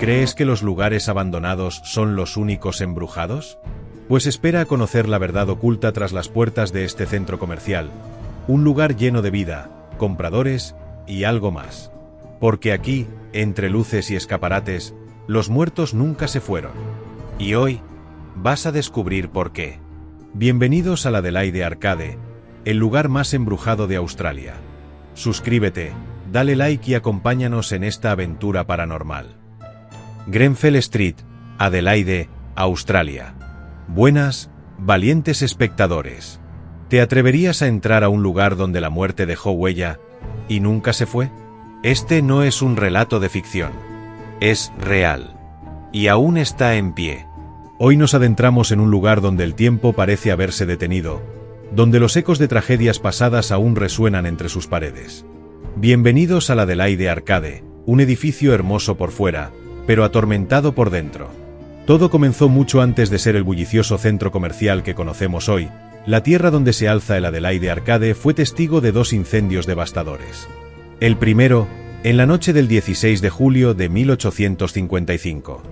¿Crees que los lugares abandonados son los únicos embrujados? Pues espera a conocer la verdad oculta tras las puertas de este centro comercial, un lugar lleno de vida, compradores y algo más. Porque aquí, entre luces y escaparates, los muertos nunca se fueron. Y hoy, vas a descubrir por qué. Bienvenidos a la Adelaide Arcade, el lugar más embrujado de Australia. Suscríbete, dale like y acompáñanos en esta aventura paranormal. Grenfell Street, Adelaide, Australia. Buenas, valientes espectadores. ¿Te atreverías a entrar a un lugar donde la muerte dejó huella y nunca se fue? Este no es un relato de ficción. Es real. Y aún está en pie. Hoy nos adentramos en un lugar donde el tiempo parece haberse detenido, donde los ecos de tragedias pasadas aún resuenan entre sus paredes. Bienvenidos a la Adelaide Arcade, un edificio hermoso por fuera, pero atormentado por dentro. Todo comenzó mucho antes de ser el bullicioso centro comercial que conocemos hoy. La tierra donde se alza el Adelaide Arcade fue testigo de dos incendios devastadores. El primero, en la noche del 16 de julio de 1855.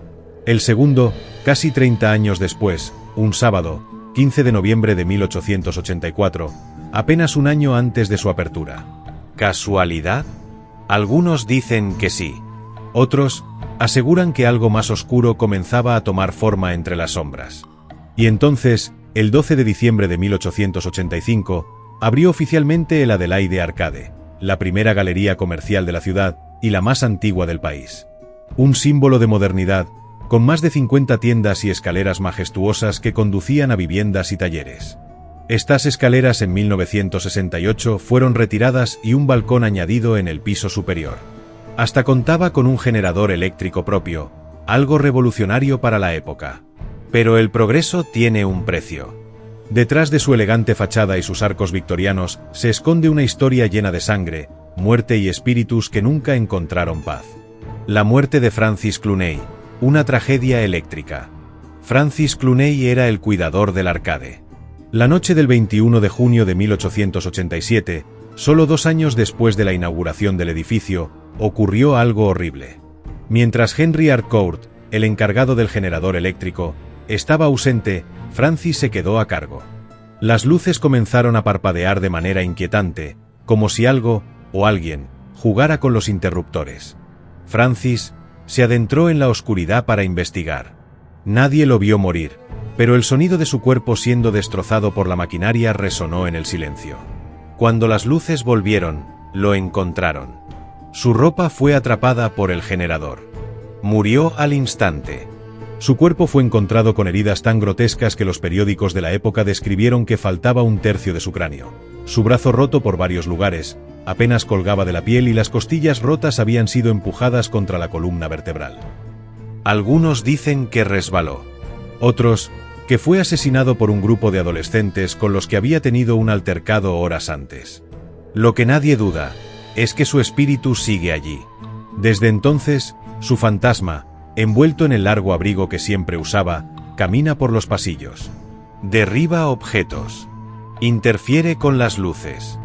El segundo, casi 30 años después, un sábado, 15 de noviembre de 1884, apenas un año antes de su apertura. ¿Casualidad? Algunos dicen que sí. Otros aseguran que algo más oscuro comenzaba a tomar forma entre las sombras. Y entonces, el 12 de diciembre de 1885, abrió oficialmente el Adelaide Arcade, la primera galería comercial de la ciudad y la más antigua del país. Un símbolo de modernidad, con más de 50 tiendas y escaleras majestuosas que conducían a viviendas y talleres. Estas escaleras en 1968 fueron retiradas y un balcón añadido en el piso superior. Hasta contaba con un generador eléctrico propio, algo revolucionario para la época. Pero el progreso tiene un precio. Detrás de su elegante fachada y sus arcos victorianos se esconde una historia llena de sangre, muerte y espíritus que nunca encontraron paz. La muerte de Francis Cluney, una tragedia eléctrica. Francis Cluney era el cuidador del arcade. La noche del 21 de junio de 1887, solo 2 años después de la inauguración del edificio, ocurrió algo horrible. Mientras Henry Harcourt, el encargado del generador eléctrico, estaba ausente, Francis se quedó a cargo. Las luces comenzaron a parpadear de manera inquietante, como si algo, o alguien, jugara con los interruptores. Francis se adentró en la oscuridad para investigar. Nadie lo vio morir, pero el sonido de su cuerpo siendo destrozado por la maquinaria resonó en el silencio. Cuando las luces volvieron, lo encontraron. Su ropa fue atrapada por el generador. Murió al instante. Su cuerpo fue encontrado con heridas tan grotescas que los periódicos de la época describieron que faltaba 1/3 de su cráneo. Su brazo roto por varios lugares, apenas colgaba de la piel y las costillas rotas habían sido empujadas contra la columna vertebral. Algunos dicen que resbaló. Otros, que fue asesinado por un grupo de adolescentes con los que había tenido un altercado horas antes. Lo que nadie duda es que su espíritu sigue allí. Desde entonces, su fantasma, envuelto en el largo abrigo que siempre usaba, camina por los pasillos. Derriba objetos. Interfiere con las luces.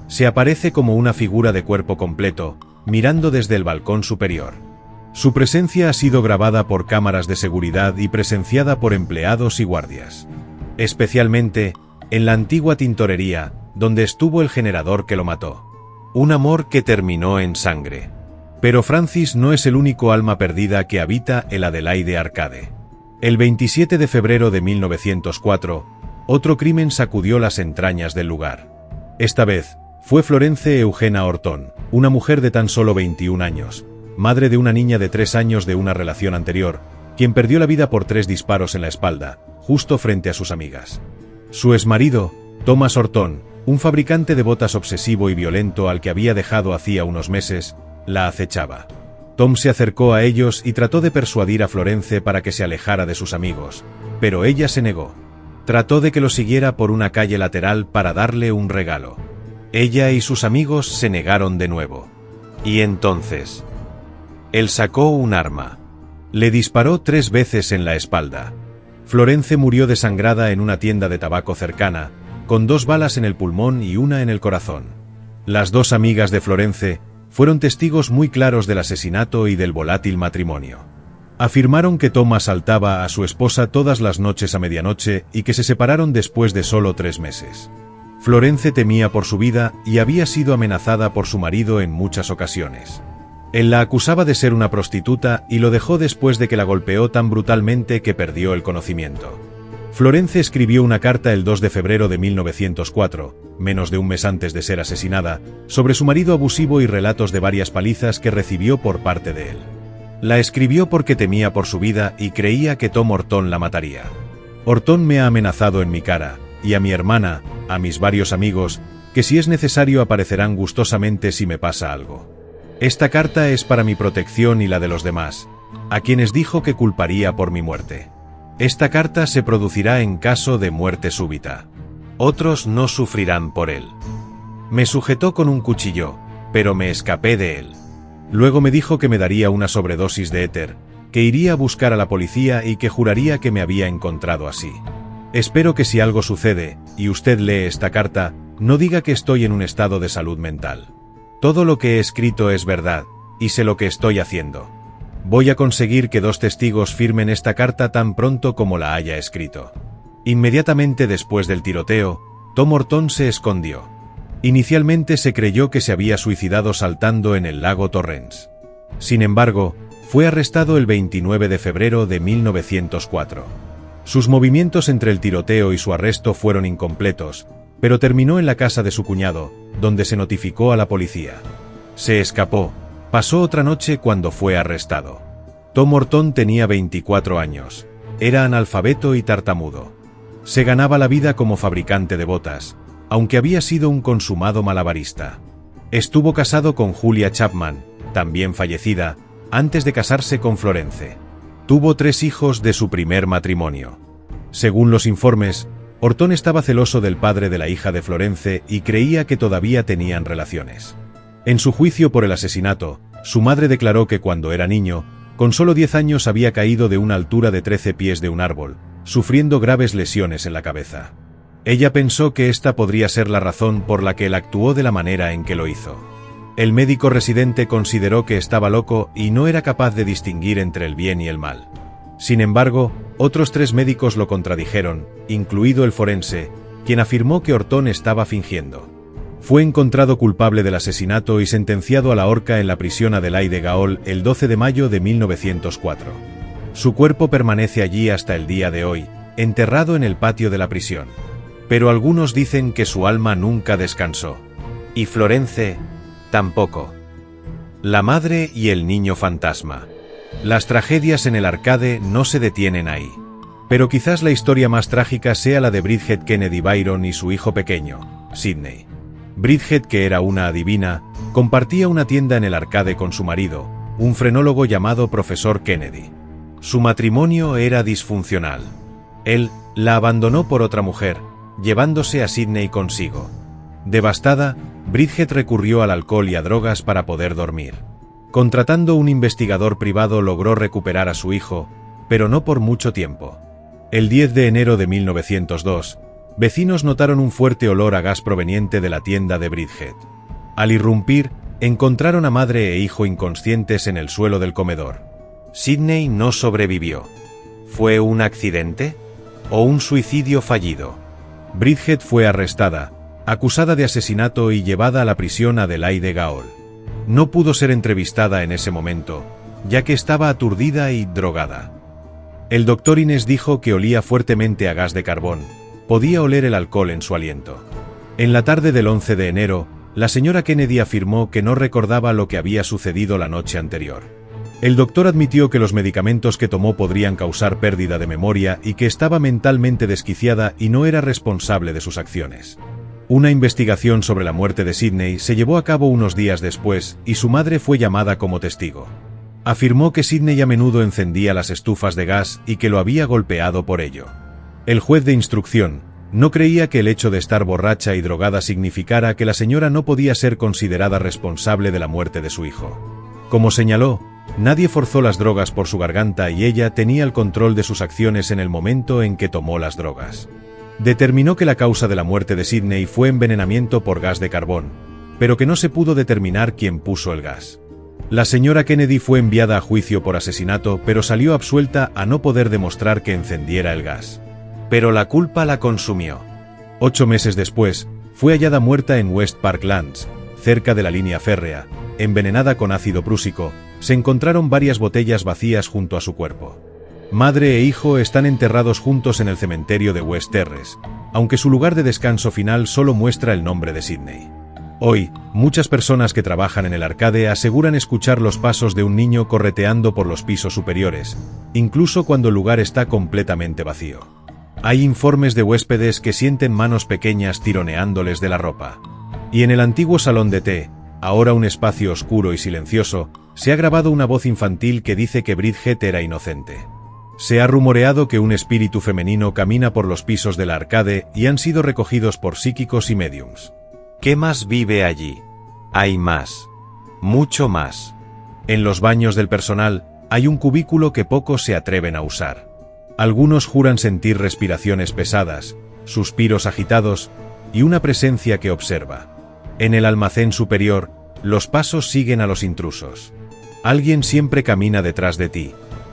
Se aparece como una figura de cuerpo completo, mirando desde el balcón superior. Su presencia ha sido grabada por cámaras de seguridad y presenciada por empleados y guardias. Especialmente, en la antigua tintorería, donde estuvo el generador que lo mató. Un amor que terminó en sangre. Pero Francis no es el único alma perdida que habita el Adelaide Arcade. El 27 de febrero de 1904, otro crimen sacudió las entrañas del lugar. Esta vez, fue Florence Eugenia Horton, una mujer de tan solo 21 años, madre de una niña de 3 años de una relación anterior, quien perdió la vida por 3 disparos en la espalda, justo frente a sus amigas. Su exmarido, Thomas Horton, un fabricante de botas obsesivo y violento al que había dejado hacía unos meses, la acechaba. Tom se acercó a ellos y trató de persuadir a Florence para que se alejara de sus amigos, pero ella se negó. Trató de que lo siguiera por una calle lateral para darle un regalo. Ella y sus amigos se negaron de nuevo. Y entonces, él sacó un arma. Le disparó 3 veces en la espalda. Florence murió desangrada en una tienda de tabaco cercana, con 2 balas en el pulmón y una en el corazón. Las 2 amigas de Florence fueron testigos muy claros del asesinato y del volátil matrimonio. Afirmaron que Tom asaltaba a su esposa todas las noches a medianoche y que se separaron después de solo 3 meses. Florence temía por su vida y había sido amenazada por su marido en muchas ocasiones. Él la acusaba de ser una prostituta y lo dejó después de que la golpeó tan brutalmente que perdió el conocimiento. Florence escribió una carta el 2 de febrero de 1904, menos de un mes antes de ser asesinada, sobre su marido abusivo y relatos de varias palizas que recibió por parte de él. La escribió porque temía por su vida y creía que Tom Horton la mataría. Horton me ha amenazado en mi cara, y a mi hermana, a mis varios amigos, que si es necesario aparecerán gustosamente si me pasa algo. Esta carta es para mi protección y la de los demás, a quienes dijo que culparía por mi muerte. Esta carta se producirá en caso de muerte súbita. Otros no sufrirán por él. Me sujetó con un cuchillo, pero me escapé de él. Luego me dijo que me daría una sobredosis de éter, que iría a buscar a la policía y que juraría que me había encontrado así. Espero que si algo sucede, y usted lee esta carta, no diga que estoy en un estado de salud mental. Todo lo que he escrito es verdad, y sé lo que estoy haciendo. Voy a conseguir que 2 testigos firmen esta carta tan pronto como la haya escrito. Inmediatamente después del tiroteo, Tom Horton se escondió. Inicialmente se creyó que se había suicidado saltando en el lago Torrens. Sin embargo, fue arrestado el 29 de febrero de 1904. Sus movimientos entre el tiroteo y su arresto fueron incompletos, pero terminó en la casa de su cuñado, donde se notificó a la policía. Se escapó. Pasó otra noche cuando fue arrestado. Tom Horton tenía 24 años. Era analfabeto y tartamudo. Se ganaba la vida como fabricante de botas, aunque había sido un consumado malabarista. Estuvo casado con Julia Chapman, también fallecida, antes de casarse con Florence. Tuvo 3 hijos de su primer matrimonio. Según los informes, Horton estaba celoso del padre de la hija de Florence y creía que todavía tenían relaciones. En su juicio por el asesinato, su madre declaró que cuando era niño, con solo 10 años había caído de una altura de 13 pies de un árbol, sufriendo graves lesiones en la cabeza. Ella pensó que esta podría ser la razón por la que él actuó de la manera en que lo hizo. El médico residente consideró que estaba loco y no era capaz de distinguir entre el bien y el mal. Sin embargo, otros 3 médicos lo contradijeron, incluido el forense, quien afirmó que Horton estaba fingiendo. Fue encontrado culpable del asesinato y sentenciado a la horca en la prisión Adelaide Gaol el 12 de mayo de 1904. Su cuerpo permanece allí hasta el día de hoy, enterrado en el patio de la prisión. Pero algunos dicen que su alma nunca descansó. Y Florence, tampoco. La madre y el niño fantasma. Las tragedias en el Arcade no se detienen ahí. Pero quizás la historia más trágica sea la de Bridget Kennedy Byron y su hijo pequeño, Sidney. Bridget, que era una adivina, compartía una tienda en el Arcade con su marido, un frenólogo llamado Profesor Kennedy. Su matrimonio era disfuncional. Él la abandonó por otra mujer, llevándose a Sidney consigo. Devastada, Bridget recurrió al alcohol y a drogas para poder dormir. Contratando un investigador privado logró recuperar a su hijo, pero no por mucho tiempo. El 10 de enero de 1902, vecinos notaron un fuerte olor a gas proveniente de la tienda de Bridget. Al irrumpir, encontraron a madre e hijo inconscientes en el suelo del comedor. Sidney no sobrevivió. ¿Fue un accidente? ¿O un suicidio fallido? Bridget fue arrestada, acusada de asesinato y llevada a la prisión Adelaide Gaol. No pudo ser entrevistada en ese momento, ya que estaba aturdida y drogada. El doctor Innes dijo que olía fuertemente a gas de carbón. Podía oler el alcohol en su aliento. En la tarde del 11 de enero, la señora Kennedy afirmó que no recordaba lo que había sucedido la noche anterior. El doctor admitió que los medicamentos que tomó podrían causar pérdida de memoria y que estaba mentalmente desquiciada y no era responsable de sus acciones. Una investigación sobre la muerte de Sidney se llevó a cabo unos días después y su madre fue llamada como testigo. Afirmó que Sidney a menudo encendía las estufas de gas y que lo había golpeado por ello. El juez de instrucción no creía que el hecho de estar borracha y drogada significara que la señora no podía ser considerada responsable de la muerte de su hijo. Como señaló, nadie forzó las drogas por su garganta y ella tenía el control de sus acciones en el momento en que tomó las drogas. Determinó que la causa de la muerte de Sidney fue envenenamiento por gas de carbón, pero que no se pudo determinar quién puso el gas. La señora Kennedy fue enviada a juicio por asesinato, pero salió absuelta a no poder demostrar que encendiera el gas. Pero la culpa la consumió. 8 meses después, fue hallada muerta en West Parklands, cerca de la línea férrea, envenenada con ácido prúsico. Se encontraron varias botellas vacías junto a su cuerpo. Madre e hijo están enterrados juntos en el cementerio de West Terrace, aunque su lugar de descanso final solo muestra el nombre de Sydney. Hoy, muchas personas que trabajan en el arcade aseguran escuchar los pasos de un niño correteando por los pisos superiores, incluso cuando el lugar está completamente vacío. Hay informes de huéspedes que sienten manos pequeñas tironeándoles de la ropa. Y en el antiguo salón de té, ahora un espacio oscuro y silencioso, se ha grabado una voz infantil que dice que Bridget era inocente. Se ha rumoreado que un espíritu femenino camina por los pisos del arcade y han sido recogidos por psíquicos y mediums. ¿Qué más vive allí? Hay más. Mucho más. En los baños del personal, hay un cubículo que pocos se atreven a usar. Algunos juran sentir respiraciones pesadas, suspiros agitados y una presencia que observa. En el almacén superior, los pasos siguen a los intrusos. Alguien siempre camina detrás de ti,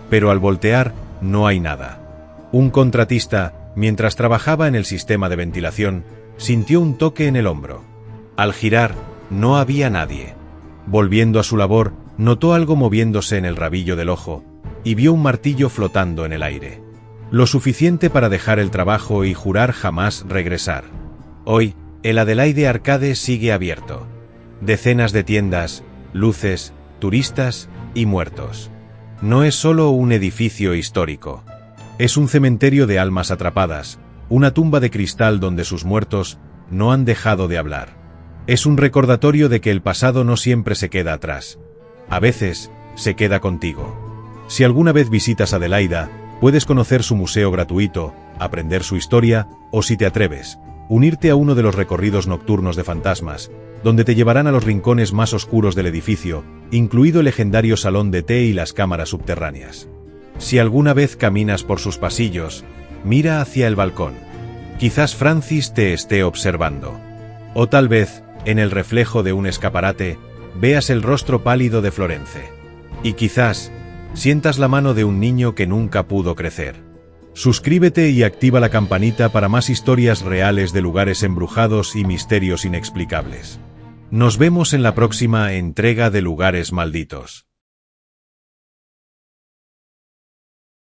pero al voltear, no hay nada. Un contratista, mientras trabajaba en el sistema de ventilación, sintió un toque en el hombro. Al girar, no había nadie. Volviendo a su labor, notó algo moviéndose en el rabillo del ojo, y vio un martillo flotando en el aire. Lo suficiente para dejar el trabajo y jurar jamás regresar. Hoy, el Adelaide Arcade sigue abierto. Decenas de tiendas, luces, turistas y muertos. No es solo un edificio histórico. Es un cementerio de almas atrapadas, una tumba de cristal donde sus muertos no han dejado de hablar. Es un recordatorio de que el pasado no siempre se queda atrás. A veces, se queda contigo. Si alguna vez visitas Adelaida, puedes conocer su museo gratuito, aprender su historia, o si te atreves, unirte a uno de los recorridos nocturnos de fantasmas, donde te llevarán a los rincones más oscuros del edificio, incluido el legendario salón de té y las cámaras subterráneas. Si alguna vez caminas por sus pasillos, mira hacia el balcón. Quizás Francis te esté observando. O tal vez, en el reflejo de un escaparate, veas el rostro pálido de Florence. Y quizás, sientas la mano de un niño que nunca pudo crecer. Suscríbete y activa la campanita para más historias reales de lugares embrujados y misterios inexplicables. Nos vemos en la próxima entrega de Lugares Malditos.